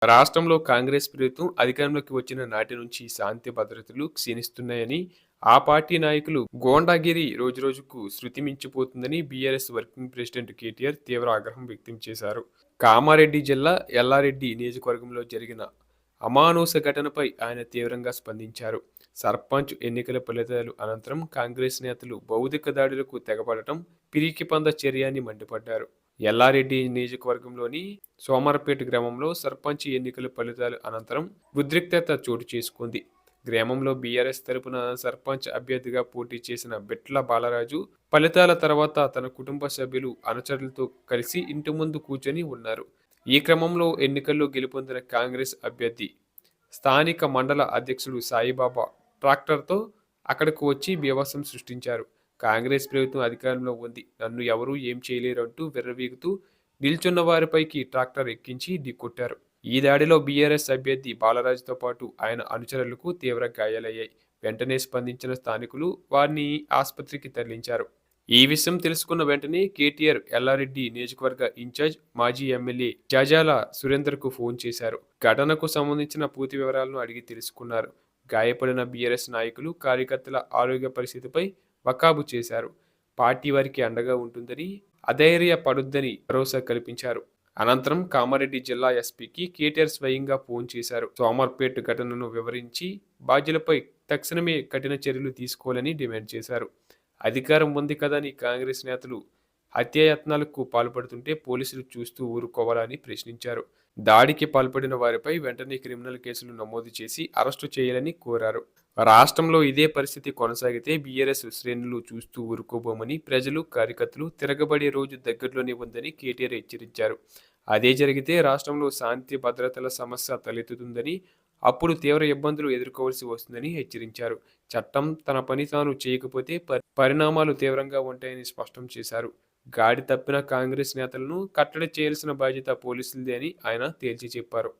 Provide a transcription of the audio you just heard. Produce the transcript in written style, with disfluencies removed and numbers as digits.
రాష్ట్రంలో కాంగ్రెస్ ప్రభుత్వం అధికారంలోకి వచ్చిన నాటి నుంచి శాంతి భద్రతలు క్షీణిస్తున్నాయని, ఆ పార్టీ నాయకులు గూండాగిరి రోజురోజుకు శృతి మించిపోతుందని బీఆర్ఎస్ వర్కింగ్ ప్రెసిడెంట్ కేటీఆర్ తీవ్ర ఆగ్రహం వ్యక్తం చేశారు. కామారెడ్డి జిల్లా ఎల్లారెడ్డి నియోజకవర్గంలో జరిగిన అమానుష ఘటనపై ఆయన తీవ్రంగా స్పందించారు. సర్పంచ్ ఎన్నికల ఫలితాలు అనంతరం కాంగ్రెస్ నేతలు భౌతిక దాడులకు తెగబడటం పిరికిపంద చర్య అని మండిపడ్డారు. ఎల్లారెడ్డి నియోజకవర్గంలోని సోమరపేట గ్రామంలో సర్పంచ్ ఎన్నికల ఫలితాల అనంతరం ఉద్రిక్తత చోటు చేసుకుంది. గ్రామంలో బీఆర్ఎస్ తరపున సర్పంచ్ అభ్యర్థిగా పోటీ చేసిన బిట్ల బాలరాజు ఫలితాల తర్వాత తన కుటుంబ సభ్యులు అనుచరులతో కలిసి ఇంటి ముందు కూర్చొని ఉన్నారు. ఈ క్రమంలో ఎన్నికల్లో గెలుపొందిన కాంగ్రెస్ అభ్యర్థి స్థానిక మండల అధ్యక్షుడు సాయిబాబా ట్రాక్టర్తో అక్కడకు వచ్చి బీభత్సం సృష్టించారు. కాంగ్రెస్ ప్రభుత్వం అధికారంలో ఉంది, నన్ను ఎవరూ ఏం చేయలేరు అంటూ విర్రవీగుతూ నిల్చున్న వారిపైకి ట్రాక్టర్ ఎక్కించి ఢీకొట్టారు. ఈ దాడిలో బీఆర్ఎస్ అభ్యర్థి బాలరాజుతో పాటు ఆయన అనుచరులకు తీవ్ర గాయాలయ్యాయి. వెంటనే స్పందించిన స్థానికులు వారిని ఆసుపత్రికి తరలించారు. ఈ విషయం తెలుసుకున్న వెంటనే కేటీఆర్ ఎల్లారెడ్డి నియోజకవర్గ ఇన్ఛార్జ్ మాజీ ఎమ్మెల్యే జాజాల సురేందర్కు ఫోన్ చేశారు. ఘటనకు సంబంధించిన పూర్తి వివరాలను అడిగి తెలుసుకున్నారు. గాయపడిన బీఆర్ఎస్ నాయకులు, కార్యకర్తల ఆరోగ్య పరిస్థితిపై వకాబు చేశారు. పార్టీ వారికి అండగా ఉంటుందని, అధైర్య పడొద్దని భరోసా కల్పించారు. అనంతరం కామారెడ్డి జిల్లా ఎస్పీకి కేటీఆర్ స్వయంగా ఫోన్ చేశారు. సోమర్పేట్ ఘటనను వివరించి బాధ్యులపై తక్షణమే కఠిన చర్యలు తీసుకోవాలని డిమాండ్ చేశారు. అధికారం ఉంది కదని కాంగ్రెస్ నేతలు హత్యాయత్నాలకు పాల్పడుతుంటే పోలీసులు చూస్తూ ఊరుకోవాలని ప్రశ్నించారు. దాడికి పాల్పడిన వారిపై వెంటనే క్రిమినల్ కేసులు నమోదు చేసి అరెస్టు చేయాలని కోరారు. రాష్ట్రంలో ఇదే పరిస్థితి కొనసాగితే బీఆర్ఎస్ శ్రేణులు చూస్తూ ఊరుకోబోమని, ప్రజలు, కార్యకర్తలు తిరగబడే రోజు దగ్గరలోనే ఉందని కేటీఆర్ హెచ్చరించారు. అదే జరిగితే రాష్ట్రంలో శాంతి భద్రతల సమస్య తలెత్తుతుందని, అప్పుడు తీవ్ర ఇబ్బందులు ఎదుర్కోవాల్సి వస్తుందని హెచ్చరించారు. చట్టం తన పని తాను చేయకపోతే పరిణామాలు తీవ్రంగా ఉంటాయని స్పష్టం చేశారు. గాడి తప్పిన కాంగ్రెస్ నేతలను కట్టడి చేయాల్సిన బాధ్యత పోలీసులదే అని ఆయన తేల్చి చెప్పారు.